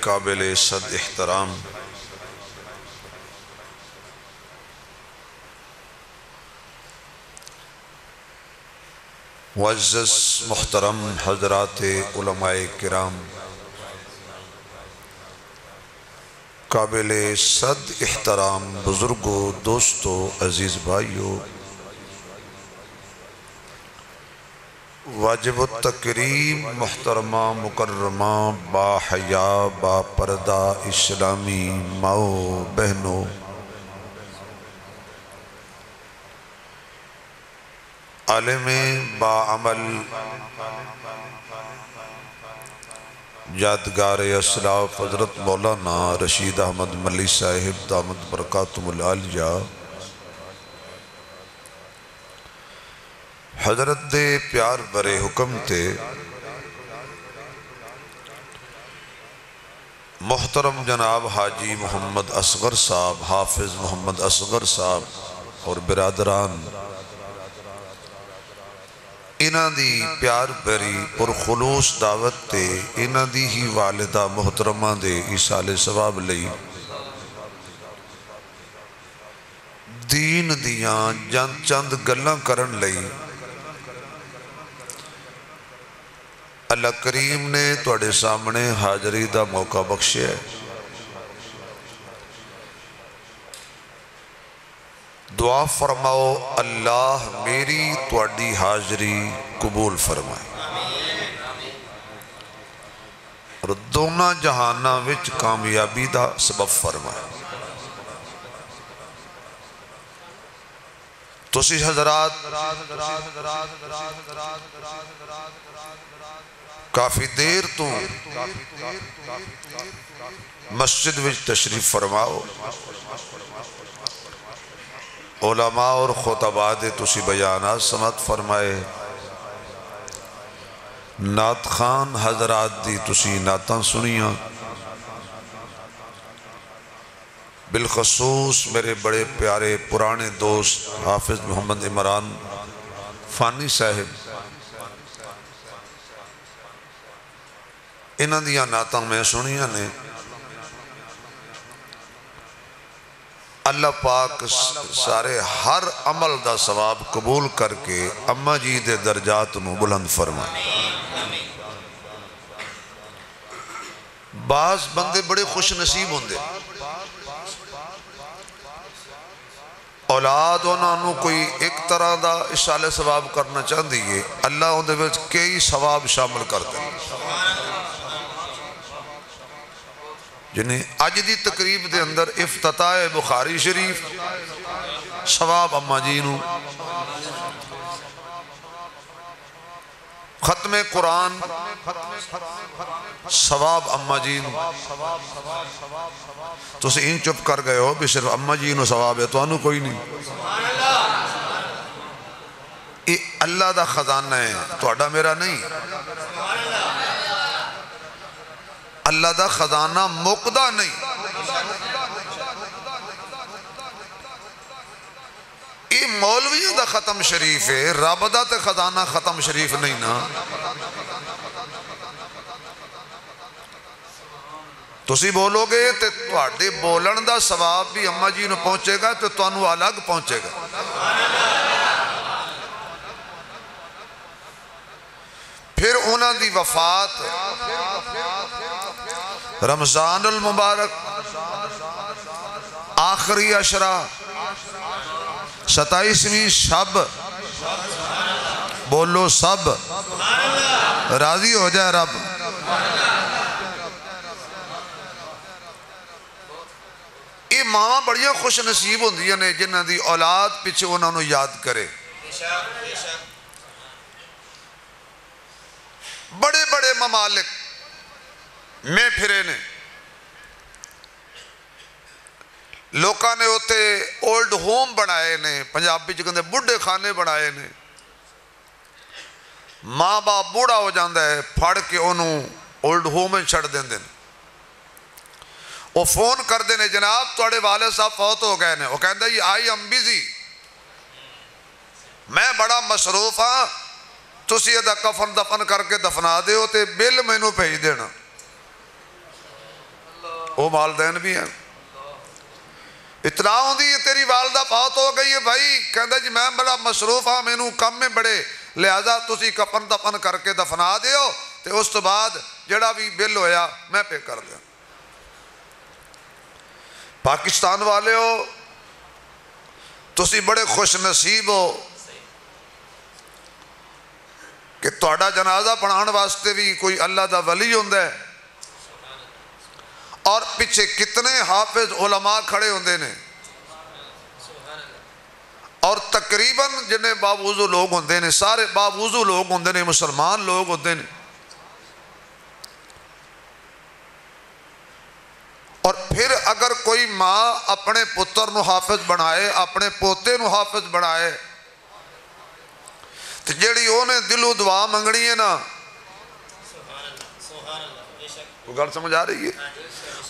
قابل صد احترام معزز محترم حضرات علماء کرام، قابل صد احترام بزرگوں، دوستوں، عزیز بھائیوں، واجب التکریم محترمہ مکرمہ با حیا با پردہ اسلامی ماؤں بہنوں، عالم با عمل یادگار اسلاف حضرت مولانا رشید احمد ملی صاحب دامت برکاتہم العالیہ، حضرت دے پیار برے حکم تے محترم جناب حاجی محمد اصغر صاحب، حافظ محمد اصغر صاحب اور برادران، انہ دی پیار بری پر خلوص دعوت تے انہ دی ہی والدہ محترمہ دے ایصال ثواب لئی دین دیاں چند گلاں کرن لئی اللہ کریم نے توڑے سامنے حاضری دا موقع بخشے ہے۔ دعا فرماؤ اللہ میری توڑی حاضری قبول فرمائے اور دونوں جہانہ وچ کامیابی دا سبب فرمائے۔ تسی حضرات کافی دیر تو مسجد وچ تشریف فرماؤ، علماء اور خطباء دے تسی بیانات سماعت فرمائے، نعت خان حضرات دی تسی نعتاں سنیاں، بالخصوص میرے بڑے پیارے پرانے دوست حافظ محمد عمران فانی صاحب، انہاں دیاں نعتاں میں سنیاں نے۔ اللہ پاک سارے ہر عمل دا ثواب قبول کر کے اماں جی دے درجات نو بلند فرمائے۔ بعض بندے بڑے خوش نصیب ہوندے، اولاد انہوں کوئی ایک طرح دا ایصال ثواب کرنا چاہن دیئے، اللہ ان دے وچ کئی ثواب شامل کر دے۔ جنہیں آج دی تقریب دے اندر افتتاح بخاری شریف ثواب اماں جینو، ختم قرآن ثواب اماں جینو، تو سے ان چپ کر گئے ہو بھی صرف اماں جینو ثواب ہے تو انہوں کوئی نہیں۔ یہ اللہ دا خزانہ ہے، تو اڈا میرا نہیں، اللہ دا خزانہ مقدہ نہیں۔ یہ مولویوں دا ختم شریف ہے، رب دا تے خزانہ ختم شریف نہیں نا۔ تسی بولو گے تے تواڈے بولن دا ثواب بھی اماں جی نو پہنچے گا تے تانوں الگ پہنچے گا۔ پھر انہاں دی وفات رمضان المبارک آخری عشرہ 27ویں شب، بولو سب راضی ہو جائے رب۔ یہ ماں بڑیاں خوش نصیب ہوندیاں نے جنہاں دی اولاد پیچھے انہوں نے یاد کرے۔ بڑے بڑے ممالک میں پھرے نے، لوکاں نے ہوتے اولڈ ہوم بنائے نے، پنجابی جگہ بڑھے خانے بنائے نے، ماں باپ بوڑھا ہو جاندہ ہے پھاڑ کے انہوں اولڈ ہوم میں چھڑ دیں دیں، وہ فون کر دینے جناب توڑے والد صاحب فوت ہو گئے نے، وہ کہندہ یہ آئی ایم بیزی، میں بڑا مصروف ہاں، تسی یہ کفن دفن کر کے دفنا دے ہوتے بل میں نو بھیج دینا۔ وہ والدین بھی ہیں. اطلاع ہوندی ہے تیری والدہ فوت ہو گئی ہے بھائی، کہندا جی میں بڑا مصروف ہاں، مینوں کم میں بڑے، لہذا تسی کفن دفن کر کے دفنا دیو تے اس تو بعد جڑا بھی بل ہویا میں پے کر دیا. پاکستان والے ہو تسی بڑے خوش نصیب ہو کہ تہاڈا جنازہ پڑھان واسطے بھی کوئی اللہ دا ولی ہوندا ہے، اور پیچھے کتنے حافظ علماء کھڑے ہوندے نے، اور تقریباً جنہیں باوضو لوگ ہوندے نے سارے باوضو لوگ ہوندے نے، مسلمان لوگ ہوندے نے. اور پھر اگر کوئی ماں اپنے پتر نو حافظ بنائے، اپنے پوتے نو حافظ بنائے، تو جیڑی انہیں دلو دعا منگنی ہے نا، وہ گل سمجھ آ رہی ہے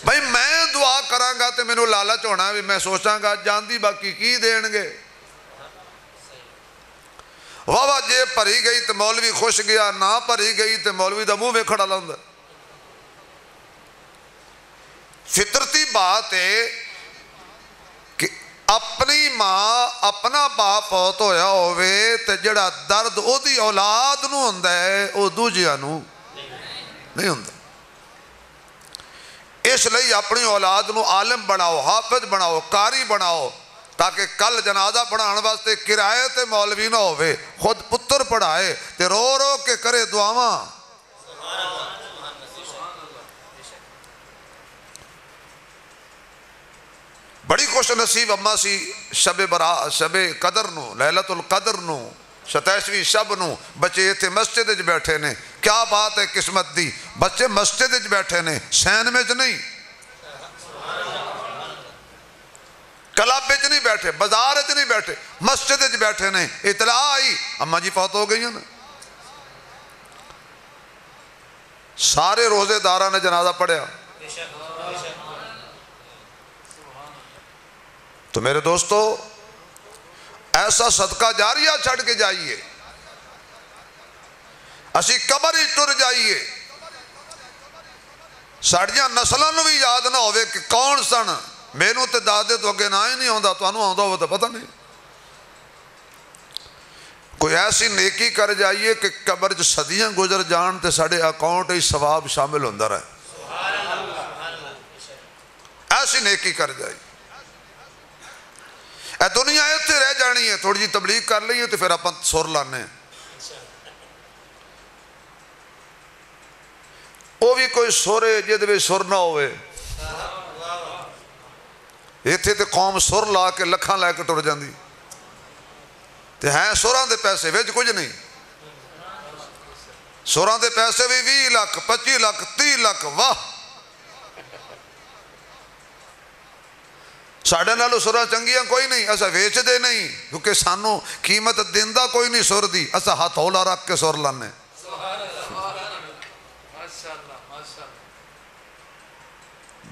بھائی؟ میں دعا کراں گا تو مینوں لالچ ہونا بھی، میں سوچاں گا جاندی باقی کی دین گے. واہ واہ جے بھری گئی تو مولوی خوش گیا، نہ بھری گئی تو مولوی دا منہ ویکھڑا لاندا. فطرتی بات ہے کہ اپنی ماں اپنا باپ فوت ہویا ہوئے تے جڑا درد او دی اولاد نو ہوندا ہے او دوجیاں نو نہیں ہوندا. اس لئی اپنی اولاد نو عالم بناؤ، حافظ بناؤ، قاری بناؤ، تاکہ کل جنازہ پڑھان واسطے کرائے تے مولوی نہ ہوئے، خود پتر پڑھائے تے رو رو کے کرے دعاواں. بڑی خوش نصیب اما سی شب قدر نو، لیلۃ القدر نو، 27ویں شب نو بچے تھے مسجد وچ بیٹھے نے. کیا بات ہے قسمت دی، بچے مسجد وچ بیٹھے نے، سین میں نہیں، کلب وچ نہیں بیٹھے، بازار وچ نہیں بیٹھے، مسجد وچ بیٹھے نے. اطلاع آئی اما جی فوت ہو گئی ہیں نا. سارے روزے داراں نے جنازہ پڑھیا. تو میرے دوستو ایسا صدقہ جاریہ چھڑ کے جائیے، اسی قبر ہی ٹر جائیے، ساڑیاں نسلوں نو بھی یاد نہ ہوئے کہ کون سن. مینوں تے دادے تو اگے نہ ہی نہیں ہوندا، تانوں آندا ہو تو پتہ نہیں. کوئی ایسی نیکی کر جائیے کہ قبر جو صدیاں گزر جان تے ساڑے اکاؤنٹ ہی ثواب شامل ہوندہ رہے. ایسی نیکی کر جائیے. اے دنیا ایتھے رہ جانی ہے، تھوڑی جی تبلیغ کر لئیے تو پھر اپن سر لانے. وہ بھی کوئی سورے جے دے سر نہ ہوئے. ایتھے تے قوم سر لا کے لکھاں لے کے ٹر جاندی تے ہیں سراں دے پیسے وچ کچھ نہیں. سراں دے پیسے بھی 20 لاکھ 25 لاکھ 30 لاکھ. واہ ساڑھے نالو سرا چنگیاں کوئی نہیں، اسا ویچ دے نہیں، کیونکہ سانو قیمت دیندہ کوئی نہیں سر دی، اسا ہاتھ ہولا رکھ کے سر لانے.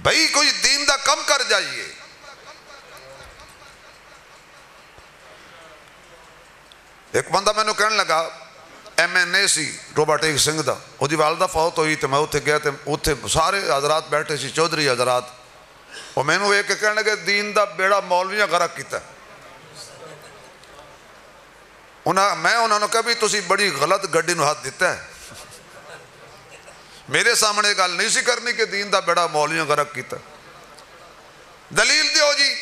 بھئی کوئی دین دا کم کر جائیے. ایک بندہ میں نے کہنے لگا MNA سی روبرٹیک سنگھ دا، وہ دی والدہ فوت ہوئی تو میں اتھے گیا تھے، اتھے سارے حضرات بیٹھے سی، چودھری حضرات. وہ میں نے ایک کہنے لگے دین دا بیڑا مولویاں غرق کیتا ہے. میں انہوں نے کہا بھی تسی بڑی غلط گڈی نو ہاتھ دیتا ہے. میرے سامنے گل نہیں سی کرنی کہ دین دا بیڑا مولویاں غرق کیتا ہے. دلیل دیو جی.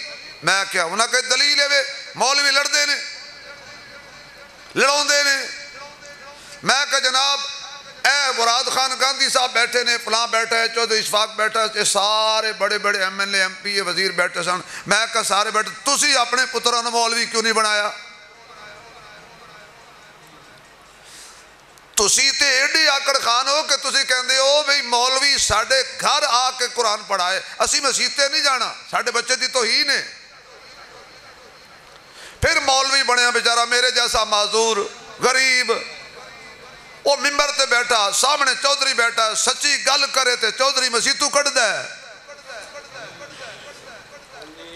میں کیا انہوں نے کہا دلیل ہے مولوی لڑ دے نے لڑاؤں دے نے. میں کہا جناب اے مراد خان گاندھی صاحب بیٹھے نے، فلاں بیٹھا ہے، چودھری اشفاق بیٹھا ہے، سارے بڑے بڑے MLA MP وزیر بیٹھے سن. میں کہا سارے بیٹھے، تسی اپنے پتروں نے مولوی کیوں نہیں بنایا؟ تسی تے ایڈی آکڑ خان ہو کہ تسی کہندے ہو بھئی مولوی ساڑھے گھر آ کے قرآن پڑھائے، اسی مسیحتے نہیں جانا، ساڑھے بچے دی توہین ہے. پھر مولوی بنیا بیچارہ میرے جیسا معذور غریب، وہ ممبر تے بیٹھا، سامنے چودھری بیٹھا، سچی گل کرے تے چودھری مسیحتو کٹ دے.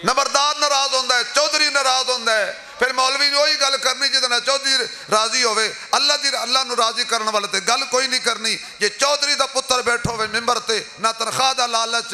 نمبردار ناراض ہوندہ ہے، چودھری ناراض ہوندہ ہے. پھر مولوی نے وہی گل کرنی جتنا چودھری راضی ہوئے. اللہ نو راضی کرنے والے تے گل کوئی نہیں کرنی. یہ چودھری دا پتر بیٹھو ہوئے ممبر تے، نہ تنخواہ دا لالچ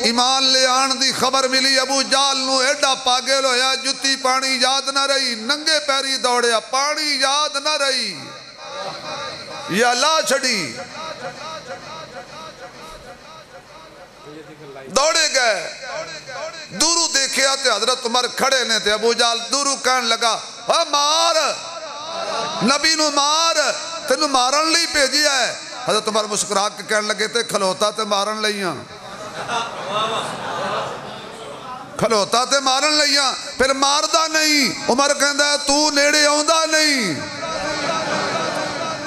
ایمان لے آن دی خبر ملی ابو جال نو ایڈا پاگل ہویا جتی پانی یاد نہ رہی ننگے پیری دوڑیا پانی یاد نہ رہی یا لا چھڑی دوڑے گئے دورو دیکھے آتے حضرت عمر کھڑے نے تھے ابو جال دورو کہن لگا مار نبی نو مار تینو مارن لی بھیجیا ہے حضرت عمر مسکرا کے کہنے لگے تھے کھلوتا تے مارن لئیاں کھلوتا تے مارن لئیاں پھر ماردہ نہیں عمر کہندہ ہے تو نیڑے آؤندہ نہیں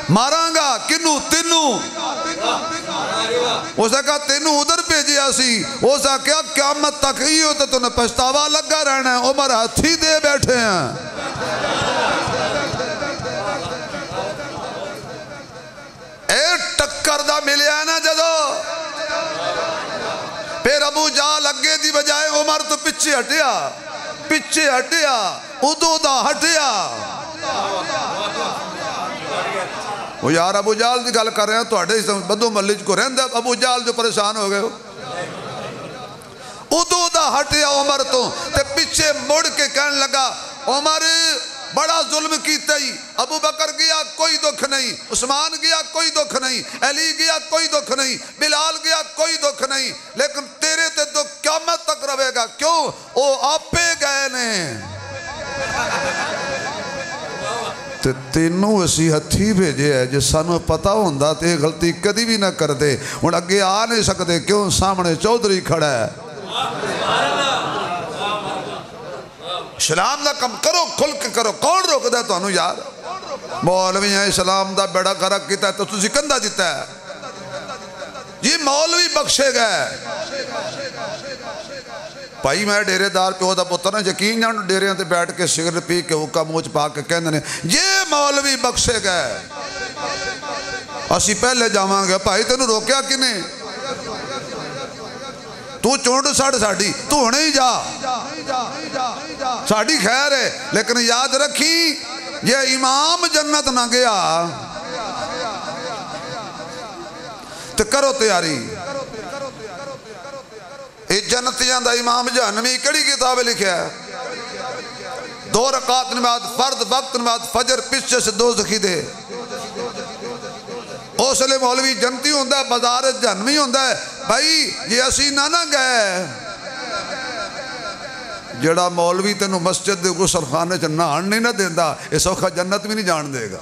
مارانگا کنو تینو اس نے کہا تینو ادھر بھیجیا سی اس نے کہا قیامت تک ہی ہوتا تو نے پشتاوا لگا رہنا ہے عمر ہاتھی دے بیٹھے ہیں ٹکر دا ملے ہے نا جدو پھر ابو جال اگے دی بجائے عمر تو پچھے ہٹیا ادو دا ہٹیا وہ یار ابو جال دی گل کر رہے ہیں تو اڈے بدو ملج کو رہن دے ابو جال جو پریشان ہو گئے ہو ادو دا ہٹیا عمر تو تے پچھے مڑ کے کہنے لگا عمر بڑا ظلم کیتا ہی ابو بکر گیا کوئی دکھ نہیں عثمان گیا کوئی دکھ نہیں علی گیا کوئی دکھ نہیں بلال گیا کوئی دکھ نہیں لیکن تیرے تے دکھ قیامت تک رہے گا کیوں او آپے گئے نے تے تینوں اسی ہتھی بھیجے ہے جس سانو پتا ہوندہ تے غلطی کدی بھی نہ کر دے ان اگے آ نہیں سکتے کیوں سامنے چودھری کھڑا ہے اسلام دا کم کرو کھل کے کرو کون روک دے تو انہوں یار مولوی ہیں اسلام دا بیڑا کرک کیتا ہے تو تسی کندہ دیتا ہے یہ مولوی بخشے گئے بھائی میں ڈیرے دار پہ ہوتا پتر نے یقین جانو ڈیرے ہیں تے بیٹھ کے سگرٹ پی کے حکا موچ پا کے کہنے نے یہ مولوی بخشے گئے اسی پہلے جاواں گے بھائی تینوں روکیا کنے تو چونڈ ساڑھ ساڑھی تو ہونے ہی جا ساڑھی خیر ہے لیکن یاد رکھی یہ امام جنت نہ گیا تو کرو تیاری اس جنتیاں دا امام جہنمی کڑی کتاب لکھیا ہے 2 رکعت نماز فرد وقت نماز فجر پچھے سے 2 زخی دے اوسلے مولوی جنتی ہوندہ ہے بازار جہنمی ہوندہ ہے بھائی یہ اسی نہ گئے جڑا مولوی تینوں مسجد دے غسل خانے چ نہان نہیں نہ دیندا اس اوکھا جنت بھی نہیں جان دے گا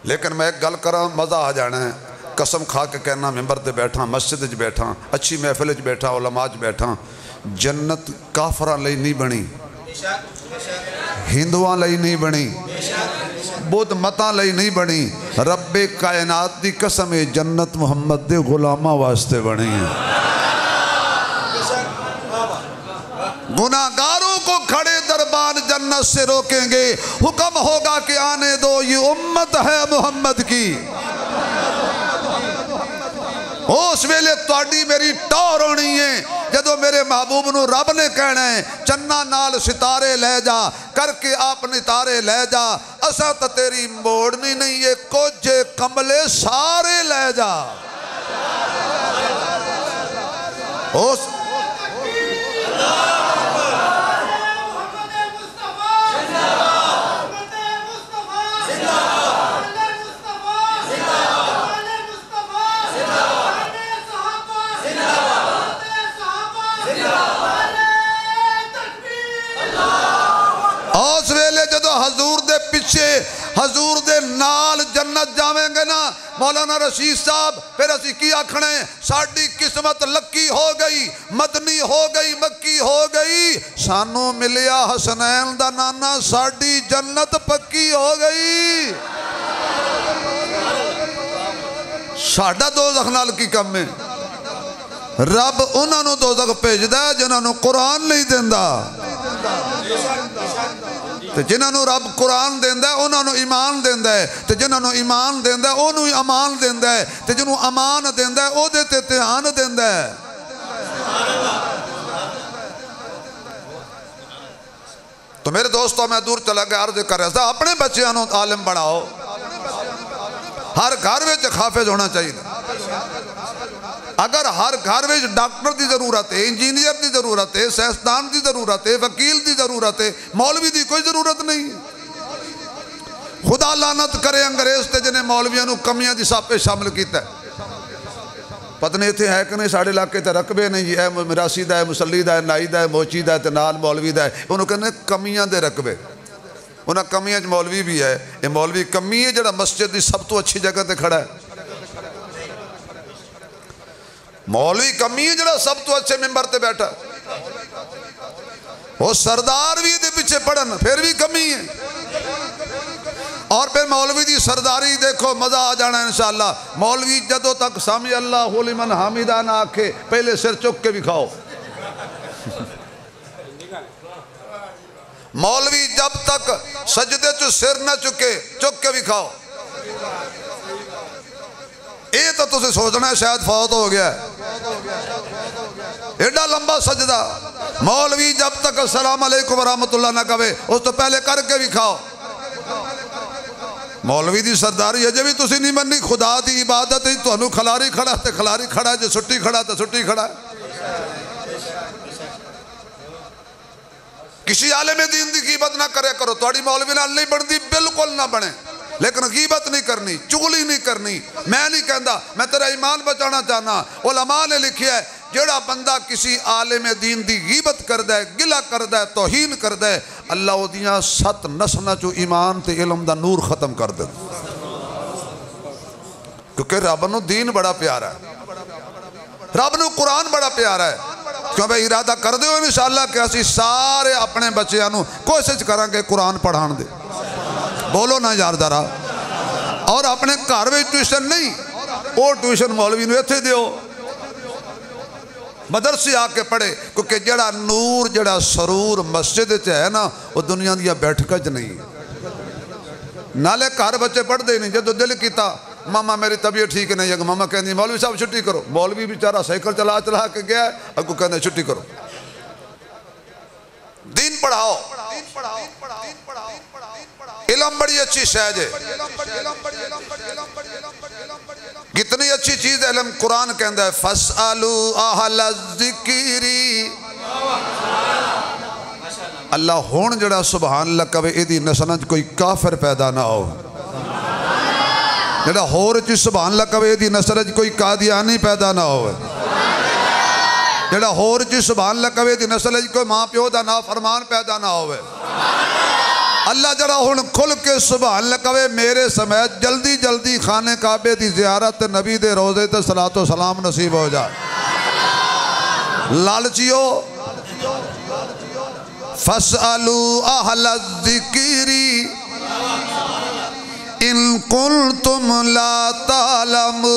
لیکن میں ایک گل کراں مزہ آ جانا ہے قسم کھا کے کہنا ممبر تے بیٹھا مسجد وچ بیٹھا اچھی محفل وچ بیٹھا علماء وچ بیٹھا جنت کافراں لئی نہیں بنی ہندوؤں لئی نہیں بنی بدھ متاں لئی نہیں بنی رب کائنات دی قسم جنت محمد دے غلامہ واسطے بنی ہے گناہگاروں کو کھڑے دربان جنت سے روکیں گے حکم ہوگا کہ آنے دو یہ امت ہے محمد کی اس ویلے تواڈی میری ٹور ہونی ہے جدو میرے محبوب نو رب نے کہنا ہے چنہ نال ستارے لے جا کر کے آپ نتارے لے جا اسا تا تیری موڑنی نہیں ہے کچھ کملے سارے لے جا اس ویلے جدو حضور دے پیچھے حضور دے نال جنت جاویں گے نا مولانا رشید صاحب پھر اسی کی آکھنے ساڑھی قسمت لکی ہو گئی مدنی ہو گئی مکی ہو گئی سانو ملیا حسنین دا نانا ساڑھی جنت پکی ہو گئی ساڑھا دوزخ نال کی کم میں رب انہوں نے دوزخ پیج دا جنہوں نے قرآن نہیں دیندہ تو جنہوں نے رب قرآن دیندہ ہے انہوں نے ایمان دیندہ ہے تو جنہوں نے ایمان دیندہ ہے انہوں نے امان دیندہ ہے تو جنہوں امان دیندہ ہے او دیتے تیان دیندہ ہے تو میرے دوستوں میں دور چلا گیا عرض کر رہا تھا اپنے بچیاں نو عالم بڑھاؤ ہر گھر میں حافظ ہونا چاہیے اگر ہر گھر میں ڈاکٹر دی ضرورت ہے، انجینئر دی ضرورت ہے، سائنسدان دی ضرورت ہے، وکیل دی ضرورت ہے، مولوی دی کوئی ضرورت نہیں۔ خدا لعنت کرے انگریز تے جنہیں مولویاں نو کمیاں دی ساپے شامل کیتا ہے۔ پتہ نہیں تھے ہے کہ نہیں ساڑھے علاقے تے رقبے نہیں جی، اے مراسی دا ہے، مسلی دا ہے، نائی دا ہے، موچی دا ہے، تنال مولوی دا ہے، انہوں کہنے کمیاں دے رقبے، انہوں کمیاں جو مولوی بھی ہے، یہ مولوی کمی ہے جڑا مسجد دی سب تو اچھی جگہ تے کھڑا ہے، مولوی کمی ہے جڑا سب تو اچھے ممبر تے بیٹھا ہے، وہ سردار بھی دے پیچھے پڑھن پھر بھی کمی ہے، اور پھر مولوی دی سرداری دیکھو مزہ آ جانا ہے انشاءاللہ۔ مولوی جدو تک سامع اللہ لمن حمیدہ نہ آکھے پہلے سر چک کے بھی کھاؤ، مولوی جب تک سجدے چو سر نہ چکے چک کے بھی کھاؤ۔ یہ تو تسے سوچنا ہے شاید فوت ہو گیا ہے، ایڈا لمبا سجدہ مولوی جب تک السلام علیکم ورحمت اللہ نہ کہے اس تو پہلے کر کے بھی کھاؤ۔ مولوی دی سرداری ہے جب تسی نہیں منی، خدا دی عبادت ہے تو انہوں کھلاری کھڑا تے کھلاری کھڑا ہے، جو سٹی کھڑا تے سٹی کھڑا ہے۔ کسی عالم دین دی غیبت نہ کرے کرو، توڑی مولوی نال نہیں بڑھ دی بالکل نہ بڑھیں، لیکن غیبت نہیں کرنی، چغلی نہیں کرنی۔ میں نہیں کہندا، میں تیرا ایمان بچانا چاہنا۔ علماء نے لکھیا ہے جڑا بندہ کسی عالم دین دی غیبت کردہ ہے، گلہ کردہ ہے، توہین کردہ ہے، اللہ او دیاں 7 نسلیں جو ایمان تے علم دا نور ختم کر دے، کیونکہ رب نو دین بڑا پیارا ہے، رب نو قرآن بڑا پیارا ہے۔ کیوں بھئی ارادہ کر دے ہو انشاءاللہ کہ اسی سارے اپنے بچیاں نو کوشش کریں کہ قرآن پڑھان دے، بولو نا یار ذرا۔ اور اپنے گھر میں ٹیوشن نہیں، وہ ٹیوشن مولوی نو ایتھے دیو، مدرسے آ کے پڑھے، کیونکہ جڑا نور جڑا سرور مسجد ہے نا وہ دنیا دیا بیٹھکج نہیں۔ نالے گھر بچے پڑھ دے نہیں، جدو دل کیتا ماما میری طبیعت ٹھیک نہیں ہے، ماما کہندی مولوی صاحب چھٹی کرو، مولوی بیچارہ سائیکل چلا چلا کے گیا ہے، اگو کہندے چھٹی کرو، دین پڑھاؤ۔ علم بڑی اچھی شہج ہے، کتنی اچھی چیز ہے علم۔ قرآن کہندہ ہے فَاسْأَلُوا أَهْلَ الذِّكْرِ، اللہ ہون جڑا سبحان اللہ کہے ایدی نسلنج کوئی کافر پیدا نہ ہو، جڑا ہور چی سبحان اللہ کہے ایدی نسلنج کوئی قادیانی پیدا نہ ہو، جڑا ہور چی سبحان اللہ کہے ایدی نسلنج کوئی ماں پیو دا نافرمان پیدا نہ ہوئے۔ اللہ جڑا ہون کھل کے سبحان اللہ کہے میرے سمیت جلدی جلدی خانے کعبے دی زیارت نبی دے روزے تے صلاۃ و سلام نصیب ہو جائے۔ لالچیو فَاسْأَلُوا أَهْلَ الذِّكْرِ إِن كُنتُمْ لَا تَعْلَمُونَ۔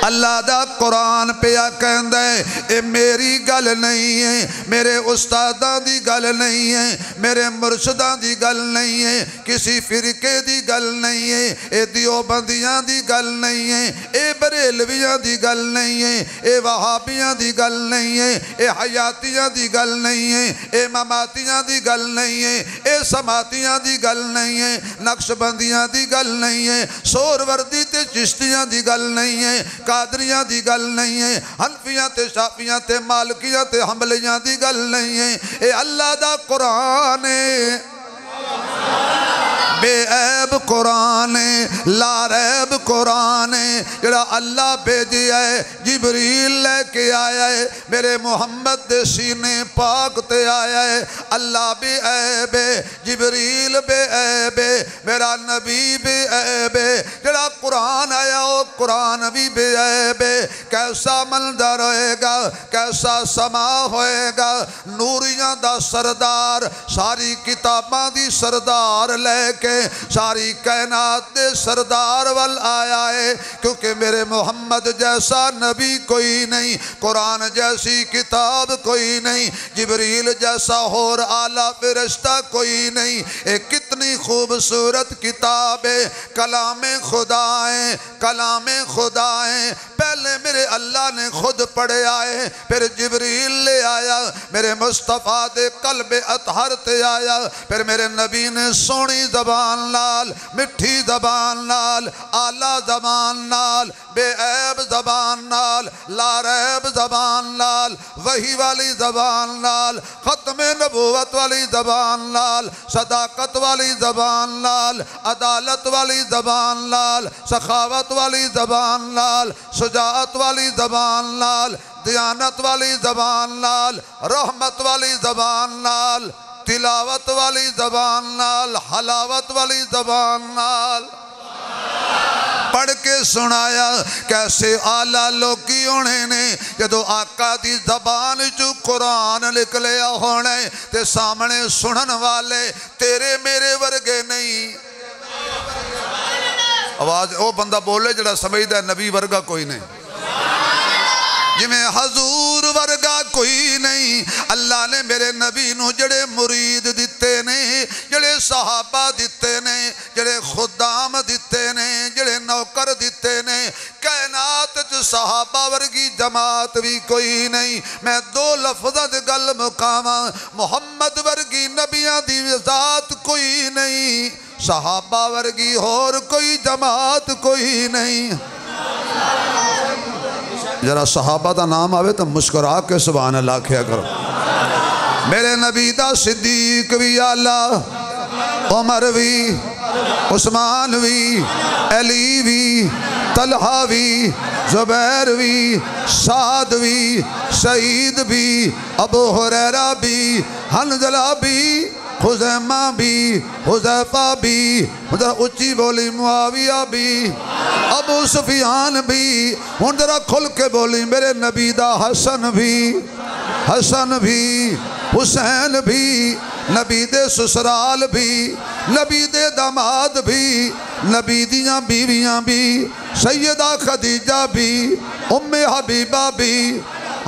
اللہ دا قرآن پیا کہندہ ہے اے میری گل نہیں ہے، میرے استاداں دی گل نہیں ہے، میرے مرشداں دی گل نہیں ہے، کسی فرقے دی گل نہیں ہے، اے دیوبندیاں دی گل نہیں ہے، اے بریلویاں دی گل نہیں ہے، اے وہابیاں دی گل نہیں ہے، اے حیاتیاں دی گل نہیں ہے، اے مماتیاں دی گل نہیں ہے، اے سماتیاں دی گل نہیں ہے، نقشبندیاں دی گل نہیں ہے، سوروردی تے چشتیاں دی گل نہیں ہے، قادریاں دی گل نہیں ہے، حنفیاں تے شافیاں تے مالکیاں تے حنبلیاں دی گل نہیں ہے، اے اللہ دا قرآن ہے، بے عیب قرآن ہے، لا ریب قرآن ہے، جڑا اللہ بھیجیا ہے، جبریل لے کے آیا ہے، میرے محمد دے سینے پاک تے آیا ہے۔ اللہ بے عیب ہے، جبریل بے عیب ہے، میرا نبی بے عیب ہے، جڑا قرآن آیا ہو قرآن بھی بے عیب ہے۔ کیسا منظر ہوئے گا، کیسا سما ہوئے گا، نوریاں دا سردار، ساری کتاباں دی سردار لے کے ساری کائنات دے سردار وال آیا ہے، کیونکہ میرے محمد جیسا نبی کوئی نہیں، قرآن جیسی کتاب کوئی نہیں، جبریل جیسا اور اعلیٰ فرشتہ کوئی نہیں۔ ایک کتنی خوبصورت کتاب ہے، کلام خدا ہے، کلام خدا ہے۔ پہلے میرے اللہ نے خود پڑھے آئے، پھر جبریل لے آیا، میرے مصطفیٰ دے قلب اطہر تے آیا، پھر میرے نبی نے سونی زبان نال، مٹھی زبان نال، آلہ زبان نال، بے عیب زبان نال، لا ریب زبان نال، وحی والی زبان نال، ختم نبوت والی زبان نال، صداقت والی زبان نال، عدالت والی زبان نال، سخاوت والی زبان نال، شجاعت والی زبان نال، دیانت والی زبان نال، رحمت والی زبان نال، تلاوت والی زبان نال، حلاوت والی زبان نال پڑھ کے سنایا کیسے آلہ لوکی ہونے نے جدو آقا دی زبان جو قرآن لکھ لیا ہونے تے سامنے سنن والے تیرے میرے ورگے نہیں۔ آواز او بندہ بولے جڑا سمجھدا ہے نبی ورگا کوئی نہیں، جمیں حضور ورگا کوئی نہیں۔ اللہ نے میرے نبی نو جڑے مرید دیتے نے، جڑے صحابہ دیتے نے، جڑے خدام دیتے نے، جڑے نوکر دیتے نے، کائنات جو صحابہ ورگی جماعت بھی کوئی نہیں۔ میں دو لفظت گل مقامہ، محمد ورگی نبیاں دی ذات کوئی نہیں، صحابہ ورگی اور کوئی جماعت کوئی نہیں۔ ذرا صحابہ دا نام آوے تو مسکرا کے سبحان اللہ کیا کرو۔ میرے نبی دا صدیق بھی اللہ، عمر بھی، عثمان بھی، علی بھی، طلحہ بھی، زبیر بھی، سعد بھی، سعید بھی، ابو ہریرہ بھی، حنظلہ بھی، خزیمہ بھی، حذیفہ بھی، اچھی بولی معاویہ بھی، ابو سفیان بھی، ہن ذرا کھل کے بولی میرے نبی دا حسن بھی، حسن بھی، حسین بھی، نبی دے سسرال بھی، نبی دے داماد بھی، نبی دیاں بیویاں بھی، سیدہ خدیجہ بھی، ام حبیبہ بھی،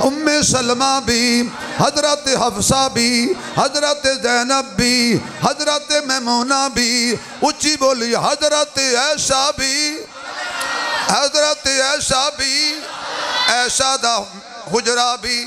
ام سلمہ بھی، حضرت حفصہ بھی، حضرت زینب بھی، حضرت میمونہ بھی، اچھی بولی حضرت عائشہ بھی، حضرت عائشہ بھی، عائشہ دا حجرہ بھی،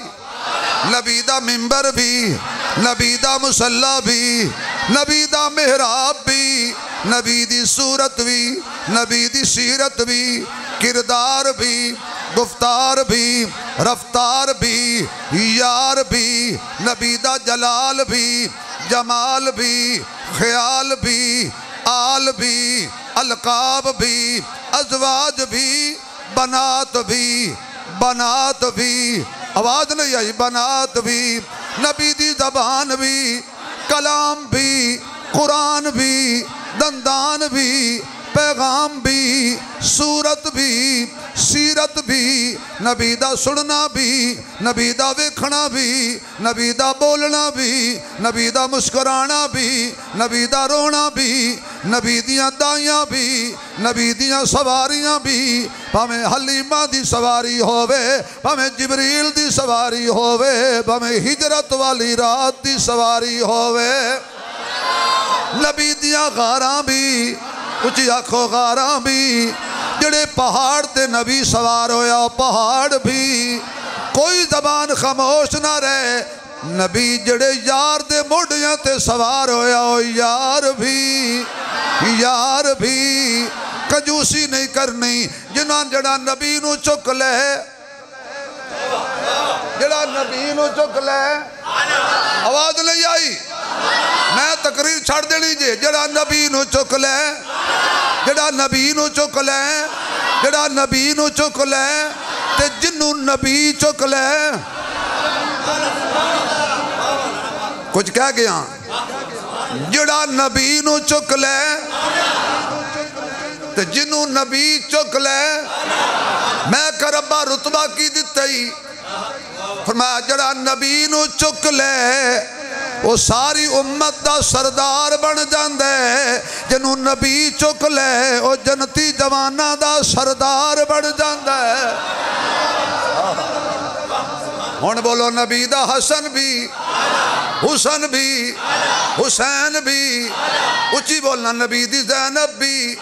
نبی دا منبر بھی، نبی دا مصلی بھی، نبی دا محراب بھی، نبی دی صورت بھی، نبی دی سیرت بھی، کردار بھی، گفتار بھی، رفتار بھی، یار بھی، نبی دا جلال بھی، جمال بھی، خیال بھی، آل بھی، القاب بھی، ازواج بھی، بنات بھی، بنات بھی، آواز نہیں آئی، بنات بھی، نبی دی زبان بھی، کلام بھی، قرآن بھی، دندان بھی، پیغام بھی، صورت بھی، سیرت بھی، نبی دا سننا بھی، نبی دا ویکھنا بھی، نبی دا بولنا بھی، نبی دا مسکرانا بھی، نبی دا رونا بھی، نبی دیاں دائیاں بھی، نبی دیاں سواریاں بھی، پامیں حلیمہ دی سواری ہووے، پامیں جبریل دی سواری ہووے، پامیں ہجرت والی رات دی سواری ہووے، نبی دیاں غاراں بھی، اچھی آنکھوں غاراں بھی، جڑے پہاڑ تے نبی سوار ہویا پہاڑ بھی، کوئی زبان خاموش نہ رہے، نبی جڑے یار دے موڑیاں تے سوار ہویا ہو یار بھی، یار بھی، کنجوسی نہیں کرنی، جڑا نبی نو چک لے، جڑا نبی نو چک لے، آواز نہیں آئی، میں تقریر چھڑ دے لیجئے، جڑا نبی نو چک لے، جڑا نبی نو چک لے، جڑا نبی نو چک لے، تے جنوں نبی چک لے، کچھ کہہ گیا، جڑا نبی نو چک لے، تے جنوں نبی چک لے، میں کربا رتبہ کی دیتے ہی، فرمایا جڑا نبی نو چک لے، وہ ساری امت دا سردار بن جاندے، جنوں نبی چک لے، وہ جنتی جوانہ دا سردار بن جاندے۔ ہون بولو نبی دا حسن بھی، حسن بھی، حسین بھی، اچھی بولنا نبی دی زینب بھی،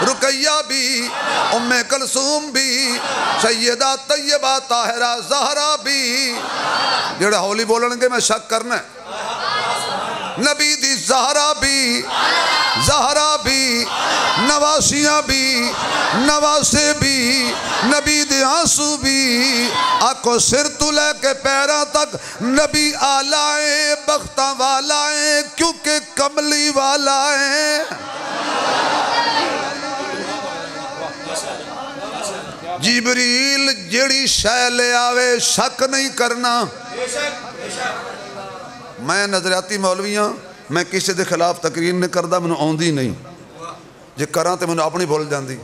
رقیہ بھی، ام کلثوم بھی، سیدہ طیبہ طاہرہ زہرا بھی۔ جڑا ہولی بولن گے میں شک کرنا ہے۔ نبی دی زہرا بھی، زہرا بھی، نواسیاں بھی، نواسے بھی، نبی دے آنسو بھی، آنکھوں سر تو لے کے پیروں تک نبی آلائیں، بختہ والائیں، کیونکہ کملی والائیں۔ جبریل جڑی شے لے آوے شک نہیں کرنا۔ میں نظریاتی مولویاں، میں کسی دے خلاف تقریر نہیں کردہ، میں آؤندی نہیں، جے کراں تے میں اپنی بھول جاندی۔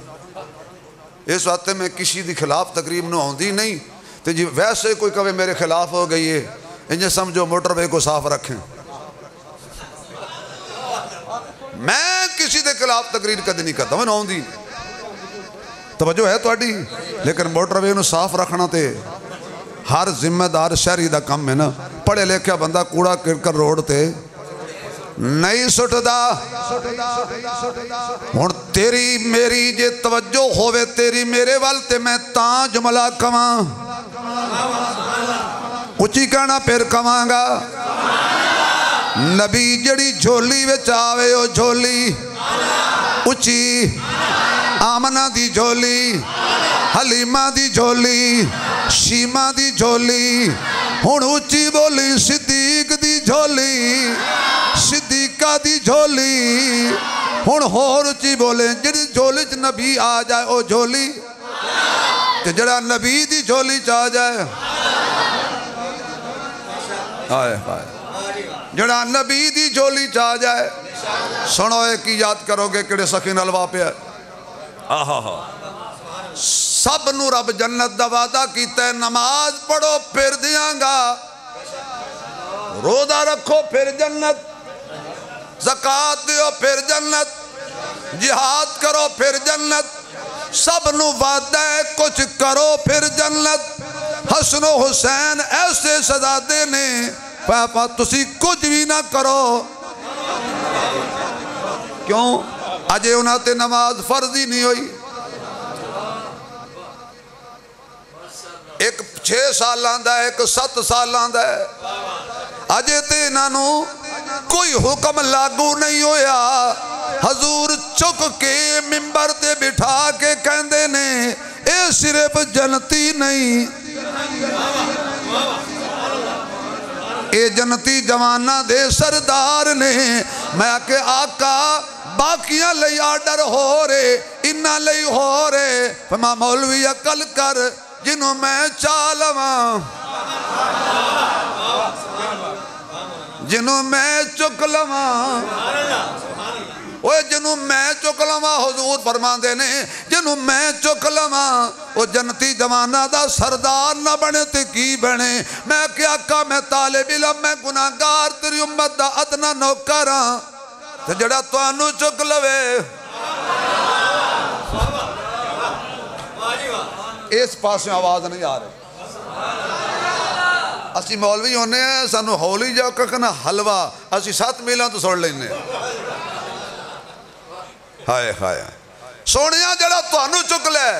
اس وقت میں کسی دے خلاف تقریر میں آؤندی نہیں، تے جی ویسے کوئی کہے میرے خلاف ہو گئی ہے، انجھے سمجھو موٹر وے کو صاف رکھیں۔ میں کسی دے خلاف تقریر کدی نہیں کرتا، میں آؤندی نہیں۔ توجہ ہے تواڈی؟ لیکن موٹر وے نو صاف رکھنا تے ہر ذمہ دار شہری دا کم ہے نا۔ پڑھے لکھیا بندہ کوڑا کرکٹ روڈ تے نہیں سٹدا۔ ہن تیری میری جے توجہ ہووے تیری میرے وال تے میں تاں جملہ کواں، اچھی کہنا پھر کواں گا۔ نبی جڑی جھولی وچ آوے او جھولی اچھی، آمنہ دی جھولی، حلیمہ دی جھولی، شیمہ دی جھولی، ہن اچھی بولی صدیق دی جھولی، صدیقہ دی جھولی، ہن ہور اچھی بولے جڑی جھولی چ نبی آ جائے او جھولی، تے جڑا نبی دی جھولی چ آ جائے، آئے آئے جڑا نبی دی جھولی چ آ جائے۔ سنو ایک ہی یاد کرو گے کڑے سخی نلوا پہ ہے۔ سب نو رب جنت دا وعدہ کیتا ہے، نماز پڑھو پھر دیاں گا، روزہ رکھو پھر جنت، زکوٰۃ دیو پھر جنت، جہاد کرو پھر جنت۔ سب نو وعدہ ہے کچھ کرو پھر جنت۔ حسن و حسین ایسے شہزادے نے پاپا تسی کچھ بھی نہ کرو، کیوں؟ اجے انہاں تے نماز فرض ہی نہیں ہوئی۔ ایک 6 سال آندہ ہے، ایک 7 سال آندہ ہے، اجے تے انہوں کوئی حکم لاگو نہیں ہویا۔ حضور چک کے ممبر تے بٹھا کے کہندے نے اے صرف جنتی نہیں، اے جنتی جوانہ دے سردار نے۔ میں کہ آقا باقیاں لئی آڈر ہو رہے، انہاں لئی ہو رہے، فرما مولوی عقل کر جنہوں میں چالواں، جنہوں میں چکلواں، اوہ جنہوں میں چکلواں، حضور فرما دینے جنہوں میں چکلواں، وہ جنتی جوانہ دا سردار نہ بنے تے کی بنے۔ میں کیا آقا میں طالب علم، میں گناہگار تیری امت دا ادنا نوکراں، تے جڑا توانو چک لوے۔ اس پاس میں آواز نہیں آ رہی۔ اسی مولوی ہونے ہیں، سانو ہولی جاؤ ککنا حلوہ، اسی 7 میلوں تو سوڑ لینے۔ ہائے ہائے سونیاں جڑا توانو چک لے۔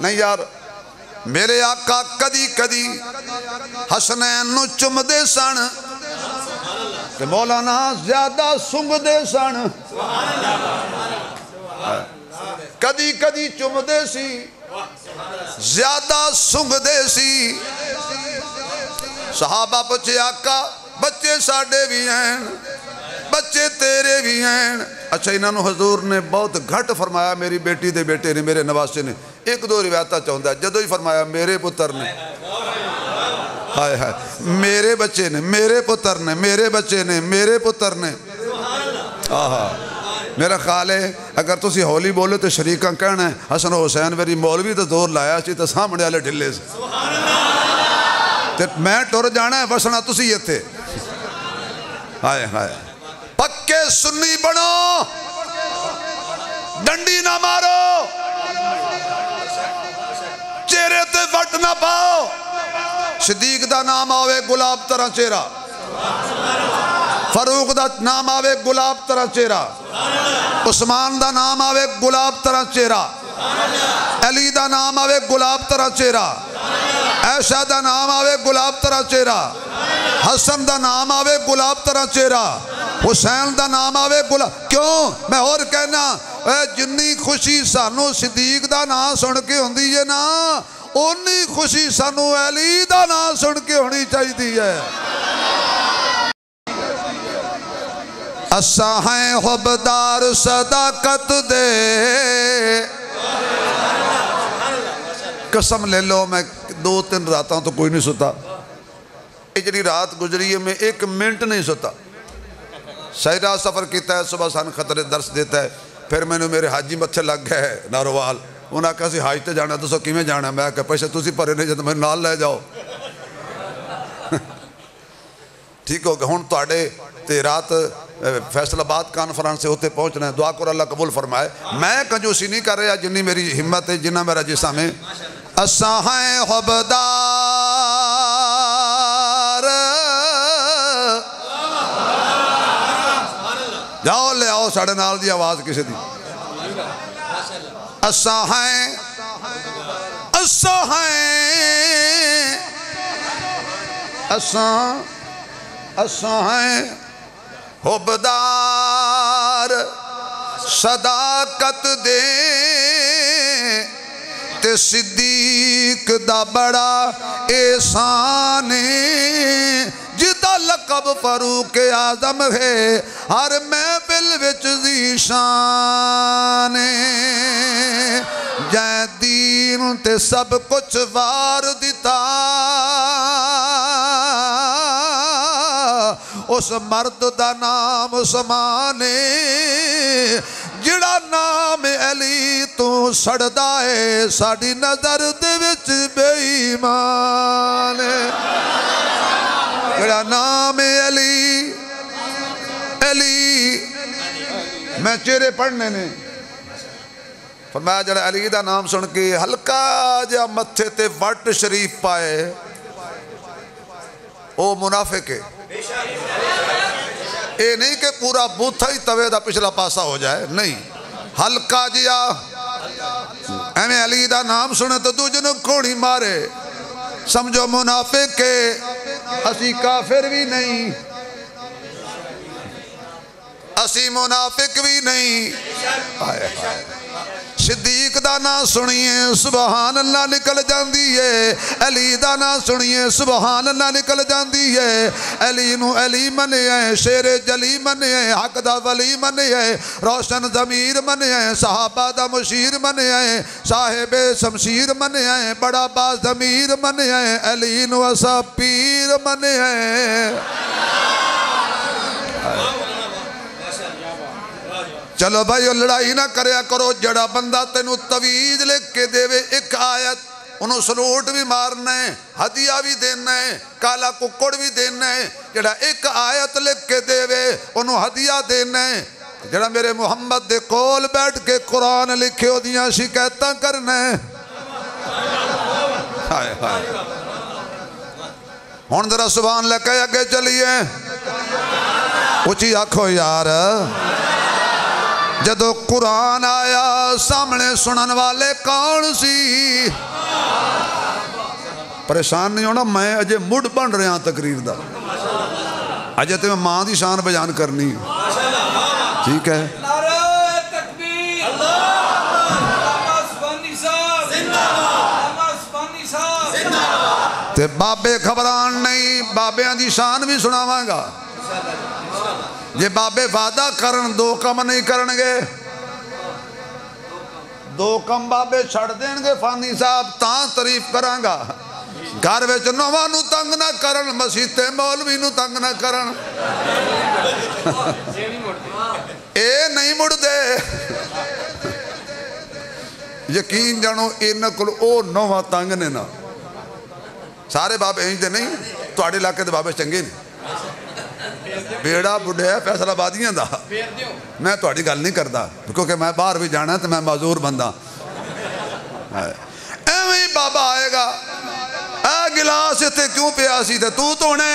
نہیں یار، میرے آقا کدی کدی حسنین نو چم دے سن، کہ مولانا زیادہ سنگ دے سن، کدی کدی چم دے سی، زیادہ سنگ دے سی۔ صحابہ پوچھے آقا بچے ساڑے بھی ہیں، بچے تیرے بھی ہیں۔ اچھا انہوں حضور نے بہت گھٹ فرمایا، میری بیٹی دے بیٹے نے، میرے نواسے نے۔ 1-2 روایتہ چاہتا ہے، جدو ہی فرمایا میرے پتر نے، ہائے ہائے میرے بچے نے، میرے پتر نے، میرے بچے نے، میرے پتر نے۔ میرا خیال ہے اگر تسی ہولی بولے تو شریکاں کہنا ہے حسن و حسین میری مولوی تو زور لایا سی تو سامنے والے ڈھلے سے، میں ٹر جانا ہے وسنا تسی یہ تھے۔ ہائے ہائے پکے سنی بنو، ڈنڈی نہ مارو، چہرے تے وٹ نہ پاؤ۔ صدیق دا نام آوے گلاب طرح چہرہ، فاروق دا نام آوے گلاب طرح چہرہ، عثمان دا نام آوے گلاب طرح چہرہ، علی دا نام آوے گلاب طرح چہرہ، عائشہ دا نام آوے گلاب طرح چہرہ، حسن دا نام آوے گلاب طرح چہرہ، حسین دا نام آوے گلاب. کیوں میں اور کہنا جنی خوشی سانو صدیق دا نام سن کے ہوندی ہے نا، اونی خوشی سانو علی دا نام سن کے ہونی چاہیے ہے. اساں ہیں حبدار صداقت دے. قسم لے لو میں 2-3 راتوں تو کوئی نہیں ستا. یہ جڑی رات گزری ہے میں 1 منٹ نہیں ستا. ساری رات سفر کیتا ہے، صبح سان خطرے درس دیتا ہے. پھر میں نے میرے حاجی متھے لگ گئے ناروال، انہوں نے کہا سی حاج تے جانا تو سو کیویں جانا؟ میں کہا پیسے تسی بھرے نہیں جاتے میں نال لے جاؤ. ٹھیک ہو گیا. ہن تواڈے تے رات فیصل آباد کانفرنس سے ہوتے پہنچنا ہے. دعا کرو اللہ قبول فرمائے. میں کنجوسی نہیں کر رہا، جنی میری ہمت ہے، جنہ میرا جسم ہے. اساں ہیں حبدار، جاؤ لے آؤ ساڑھے نال دی آواز کسی دی. اساں ہیں، اساں ہیں، اساں ہیں حبدار صداقت دے تے صدیق دا بڑا احسان جدا لقب فاروق اعظم ہے ہر محفل وچ ذیشان. جے دین تے سب کچھ وار دیتا اس مرد دا نام عثمان جڑا نام علی تو سڑدا ہے ساڈی نظر دے وچ بے ایمان. جڑا نام علی، علی میں چہرے پڑھنے نے فرمایا جڑا علی دا نام سن کے ہلکا جا متھے تے وٹ شریف پائے او منافق ہے. اے نہیں کہ پورا بوتھا ہی توے دا پچھلا پاسا ہو جائے، نہیں. ہلکا جیا ایویں علی دا نام سنے تو دوجے نوں کھوڑی مارے سمجھو منافق ہے. اسی کافر بھی نہیں، اسی منافق بھی نہیں. صدیق دا نام سنیے سبحان اللہ نکل جاندی ہے، علی دا نام سنیے سبحان اللہ نکل جاندی ہے. علی نو علی منیا، شیر جلی منیا، حق دا ولی منیا، روشن ضمیر منیا، صحابہ دا مشیر منیا، صاحب شمشیر منیا، بڑا با ضمیر منیا، علی نو اسا پیر منیا. چلو بھائی لڑائی نہ کریا کرو. جڑا بندہ تینوں تویز لکھ کے دے وے ایک آیت انہوں سلوٹ بھی مارنا ہے، ہدیہ بھی دینا ہے، کالا ککڑ بھی دینا ہے. جڑا ایک آیت لکھ کے دے وے انہوں ہدیہ دینا ہے. جڑا میرے محمد دے کول بیٹھ کے قرآن لکھے ہو دیاں شکایتاں کرنا ہے. ہن ذرا سبحان اللہ کہے اگے چلیے اچھی آنکھو یار. جدو قرآن آیا سامنے سنن والے کون سی؟ پریشان نہیں ہونا، میں اجے مڈ بن رہا ہوں تقریر دا. اجے تو میں ماں دی شان بیان کرنی ٹھیک ہے. تے بابے خبران نہیں، بابیاں دی شان بھی سناواں گا. جے بابے وعدہ کرن 2 کم نہیں کرنگے، 2 کم بابے چھڑ دیں گے فانی صاحب تاں تعریف کرانگا. گھر وچ نواں نو تنگ نہ کرن، مسیتے مولوی نو تنگ نہ کرن. اے نہیں مڑ دے یقین جانو انہاں کول او نواں تنگ نے نا. سارے بابے انج دے نہیں، تواڈے علاقے دے بابے چنگے نے. بیڑا بڑھے ہے فیصل آبادیاں دا. میں تواڈی گل نہیں کردا کیونکہ میں باہر بھی جانا تو میں معذور بندہ. ایویں بابا آئے گا اے گلاس تے کیوں پیا سی تے تو تونے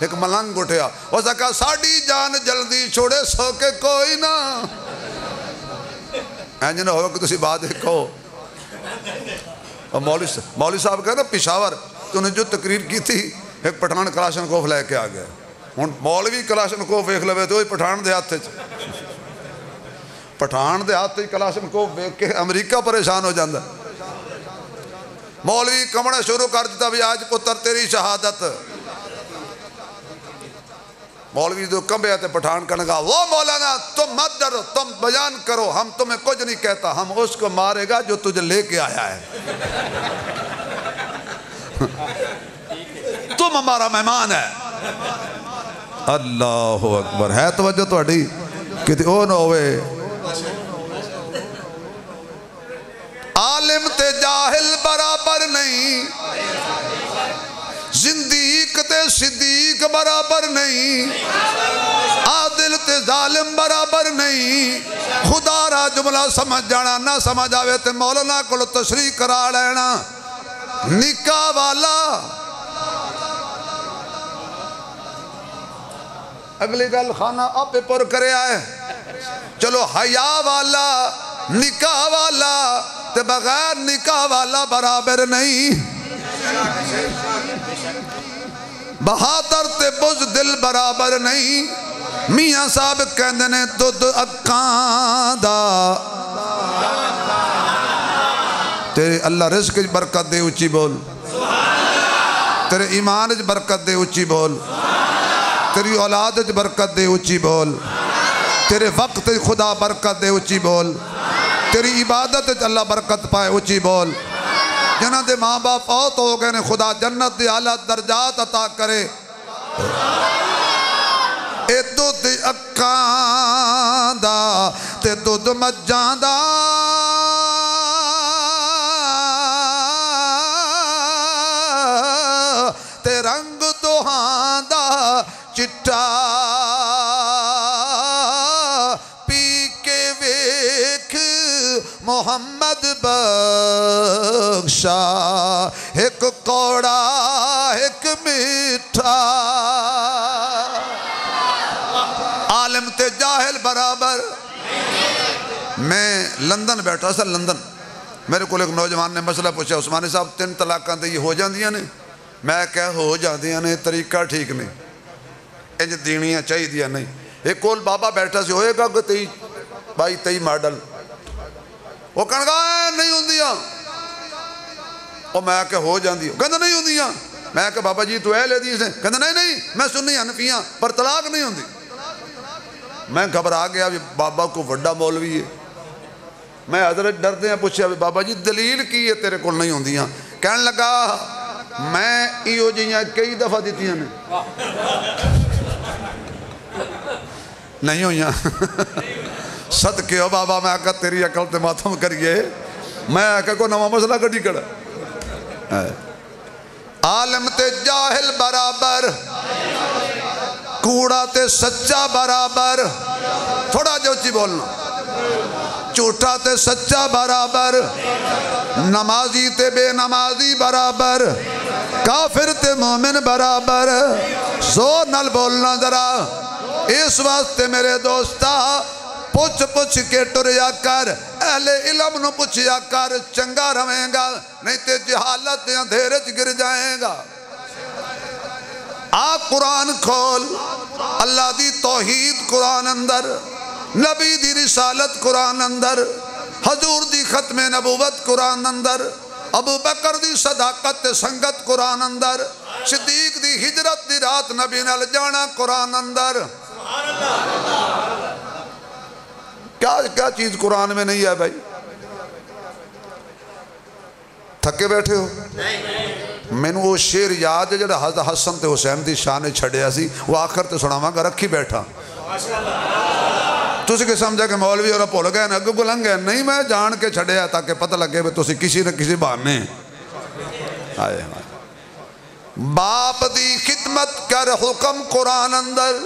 ایک ملنگ اٹھیا اس نے کہا ساڑی جان جلدی چھوڑے سو کے کوئی نہ اینج نہ ہو کہ تسی بات ایک کہو مولوی صاحب کہا نا پشاور تو نے جو تقریر کی تھی ایک پٹھان کلاشنکوف لے کے آ گیا ہن مولوی کلاشنکوف ویکھ لوے تو پٹھان دے ہاتھ پٹھان دے ہاتھ کلاشنکوف ویکھ کے امریکہ پریشان ہو جاندا مولوی کمڑا شروع کر دیتا بھی آج پتر تیری شہادت مولوی جو کمبے تے پٹھان کرنے کہا وہ مولانا تم مت ڈرو تم بیان کرو ہم تمہیں کچھ نہیں کہتا ہم اس کو مارے گا جو تجھے لے کے آیا ہے تم ہمارا مہمان ہے اللہ اکبر ہے توجہ تہاڈی کہ او نہ ہوئے عالم تے جاہل برابر نہیں زندیق تے صدیق برابر نہیں عادل تے ظالم برابر نہیں خدا را جملہ سمجھ جانا نہ سمجھ آوے تے مولانا کو تشریح کرا لینا نکاح والا اگلی گل خانہ آپ پر کرے آئے چلو حیا والا نکاح والا تے بغیر نکاح والا برابر نہیں بہادر تے بزدل برابر نہیں میاں صاحب کہندے نے دودھ اکاں دا تیرے اللہ رزق برکت دے اچھی بول تیرے ایمان برکت دے اچھی بول تیری اولاد برکت دے اچھی بول تیرے وقت خدا برکت دے اچھی بول تیری عبادت اللہ برکت پائے اچھی بول جنہ دے ماں باپ فوت ہو گئے نے خدا جنت دے اعلیٰ درجات عطا کرے اے دودھ اکاں دا تے دودھ مجھاں دا تے رنگ دوہاں دا چٹا پی کے ویکھ محمد بخشا ایک کوڑا ایک میٹھا عالم تے جاہل برابر میں لندن بیٹھا سا لندن میرے کو ایک نوجوان نے مسئلہ پوچھا عثمانی صاحب 3 طلاقاں تے یہ ہو جاندیاں نے میں کہا ہو جاندیاں نے طریقہ ٹھیک نہیں انج دینیاں چاہی دیا نہیں ایک کول بابا بیٹھا سے ہوئے گا کہ 22 ماڈل وہ کہنے گا نہیں ہوں دیا وہ میں کہ ہو جان دیا کہنے نہیں ہوں دیا میں کہ بابا جی تو اہل حدیث ہیں کہنے نہیں میں سنی حنفیاں پر طلاق نہیں ہوں دی میں گھبرا گیا بابا کو وڈا مولوی ہے میں حضرت ڈردے ہیں پوچھے بابا جی دلیل کی ہے تیرے کو نہیں ہوں دیا کہنے لگا میں ایو جیاں کئی دفعہ دیتی ہیں نہیں ہوئیاں صدقے ہو بابا میں آکا تیری عقل تے ماتم کریے میں آکا کو نوا مسئلہ کٹی کڑا عالم تے جاہل برابر کوڑا تے سچا برابر تھوڑا جو چی بولنا چوٹا تے سچا برابر نمازی تے بے نمازی برابر کافر تے مومن برابر زور نال بولنا ذرا اس واسطے میرے دوستا پوچھ کے ٹریا کر اہل علم نو پوچھیا کر چنگا رہیں گا نہیں تے جہالت اندھیرے چ گر جائیں گا آپ قرآن کھول اللہ دی توحید قرآن اندر نبی دی رسالت قرآن اندر حضور دی ختم نبوت قرآن اندر ابو بکر دی صداقت سنگت قرآن اندر صدیق دی ہجرت دی رات نبی نال جانا قرآن اندر کیا چیز قرآن میں نہیں ہے بھائی تھکے بیٹھے ہو میں نے وہ شیر یاد ہے جڑا حضرت حسن تے حسین دی شان چھڑیا سی وہ آخر تے سناواں گا رکھی بیٹھا تسی کہ سمجھا کہ مولوی اور بھول گئے اگوں کو لنگ گئے نہیں میں جان کے چھڑیا تاکہ پتہ لگے کہ تسی کسی نہ کسی بہانے آئے باپ دی خدمت کر حکم قرآن اندر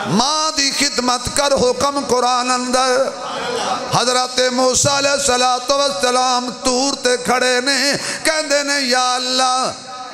ماں دی خدمت کر حکم قرآن اندر حضرت موسیٰ علیہ السلام طور تے کھڑے نے کہندے نے یا اللہ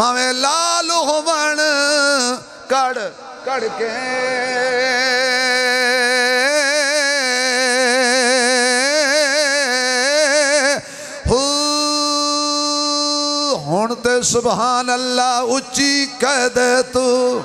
ਭਾਵੇਂ ਲਾਲ ਹੋਵਣ ਕੜ ਕੜ ਕੇ ਹੁਣ ਤੇ ਸੁਭਾਨ ਅੱਲਾ ਉੱਚੀ ਕਹਿ ਦੇ ਤੂੰ।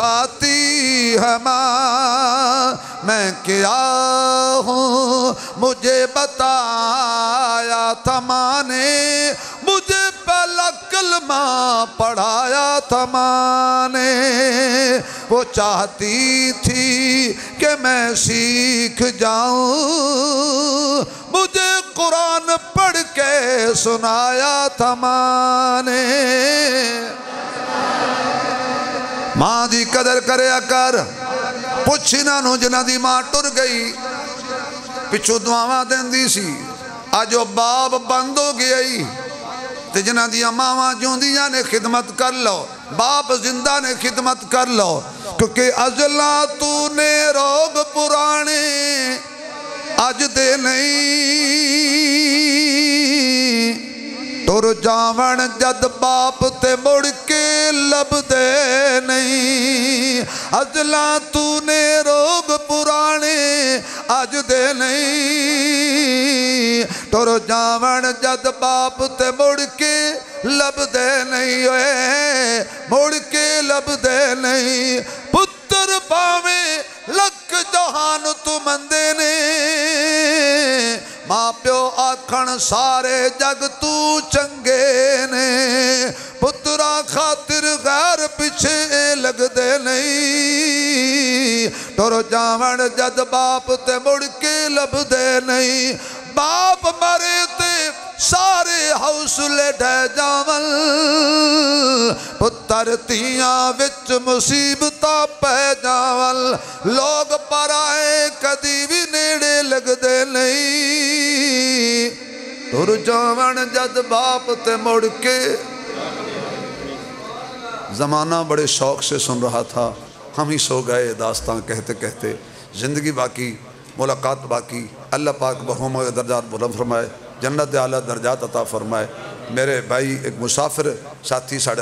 اٹھاتی ہے ماں میں کیا ہوں مجھے بتایا تھا ماں نے مجھے پہلا کلمہ پڑھایا تھا ماں نے وہ چاہتی تھی کہ میں سیکھ جاؤں مجھے قرآن پڑھ کے سنایا تھا ماں نے ماں دی قدر کریا کر پوچھ انہاں نوں جنہاں دی ماں ٹر گئی پچھو دعاواں دیندی سی اج او باپ بند ہو گئی تے جنہاں دی ماواں جوندیاں نے خدمت کر لو باپ زندہ نے خدمت کر لو کیونکہ ازلا تو نے روگ پرانے اج دے نہیں ٹر جاون جد باپ تے مڑ کے لب دے نہیں ازلا تو نے روگ پرانے اج دے نہیں ٹر جاون جد باپ تے مڑ کے لب دے نہیں ہوئے مڑ کے لب دے نہیں پتر پاویں لک جہان تو مندے نے ماں پیو آکھن سارے جگ تو چنگے نے پترا خاطر غیر پیچھے لگ دے نہیں ٹر جاون جد باپ تے مڑ کے لب دے نہیں باپ مرے تے سارے حوصلے ڈے جاون پتر تیاں وچ مصیبتاں پہ جاون لوگ پر آئے کدی بھی نیڑے لگ دے نہیں ٹر جاون جد باپ تے مڑ کے زمانہ بڑے شوق سے سن رہا تھا ہم ہی سو گئے داستان کہتے کہتے زندگی باقی ملاقات باقی اللہ پاک بہوم درجات بلند فرمائے جنت اعلیٰ درجات عطا فرمائے میرے بھائی ایک مسافر ساتھی ساڑھے